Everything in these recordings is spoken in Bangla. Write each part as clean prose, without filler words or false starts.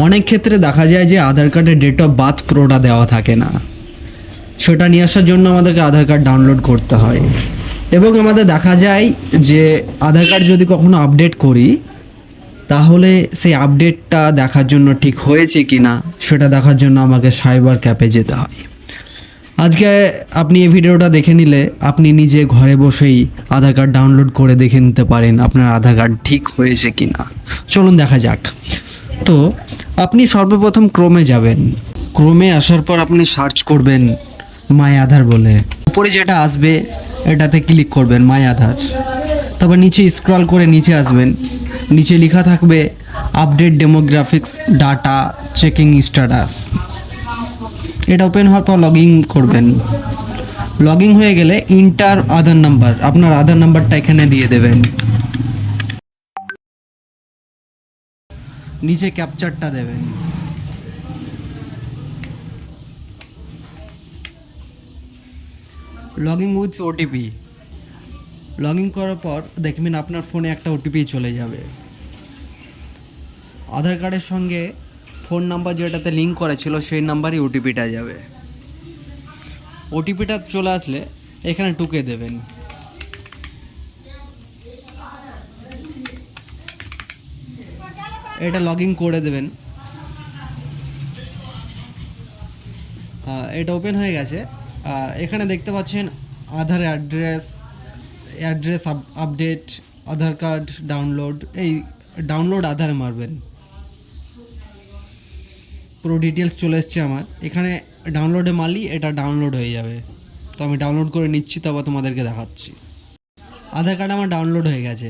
অনেক ক্ষেত্রে দেখা যায় যে আধার কার্ডে ডেট অফ বার্থ পুরোটা দেওয়া থাকে না, সেটা নিয়ে আসার জন্য আমাদেরকে আধার কার্ড ডাউনলোড করতে হয়। এবং আমাদের দেখা যায় যে আধার কার্ড যদি কখনো আপডেট করি, তাহলে সেই আপডেটটা দেখার জন্য ঠিক হয়েছে কি না সেটা দেখার জন্য আমাকে সাইবার ক্যাফে যেতে হয়। আজকে আপনি এই ভিডিওটা দেখে নিলে আপনি নিজে ঘরে বসেই আধার কার্ড ডাউনলোড করে দেখে নিতে পারেন আপনার আধার কার্ড ঠিক হয়েছে কি না। চলুন দেখা যাক। তো আপনি সর্বপ্রথম ক্রোমে যাবেন। ক্রোমে আসার পর আপনি সার্চ করবেন মাই আধার বলে। উপরে যেটা আসবে এটাতে ক্লিক করবেন মাই আধার। তারপর নিচে স্ক্রল করে নিচে আসবেন, নিচে লেখা থাকবে update demographics data checking status. এটা ওপেন হওয়ার পর লগ ইন করবেন। লগ ইন হয়ে গেলে ইন্টার আধার নাম্বার, আপনার আধার নাম্বারটা এখানে দিয়ে দেবেন। নিচে ক্যাপচারটা দেবেন। Log in with OTP. Log in করার পর দেখবেন আপনার ফোনে একটা ওটিপি চলে যাবে। আধার কার্ডের সঙ্গে ফোন নাম্বার যেটাতে লিঙ্ক করা ছিল সেই নাম্বারই ওটিপিটা যাবে। ওটিপিটা চলে আসলে এখানে টুকে দেবেন। এটা লগ ইন করে দেবেন। এটা ওপেন হয়ে গেছে। এখানে দেখতে পাচ্ছেন আধার অ্যাড্রেস আপডেট, আধার কার্ড ডাউনলোড। এই ডাউনলোড আধারে মারবেন, পুরো ডিটেলস চলে এসছে আমার। এখানে ডাউনলোডে মারলি এটা ডাউনলোড হয়ে যাবে। তো আমি ডাউনলোড করে নিচ্ছি, তারপর তোমাদেরকে দেখাচ্ছি। আধার কার্ড আমার ডাউনলোড হয়ে গেছে।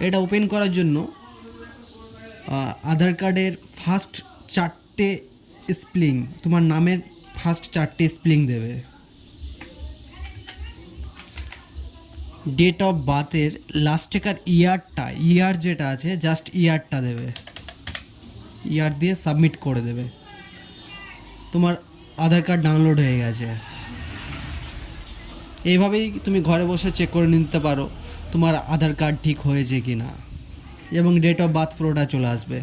এটা ওপেন করার জন্য আধার কার্ডের ফার্স্ট 4টে স্পেলিং, তোমার নামের ফার্স্ট 4টে স্পেলিং দেবে। ডেট অফ বার্থের লাস্টেকার ইয়ার যেটা আছে জাস্ট ইয়ারটা দেবে। ইয়ার দিয়ে সাবমিট করে দেবে। তোমার আধার কার্ড ডাউনলোড হয়ে গেছে। এইভাবেই তুমি ঘরে বসে চেক করে নিতে পারো তোমার আধার কার্ড ঠিক হয়েছে কি না, এবং ডেট অফ বার্থ পুরোটা চলে আসবে।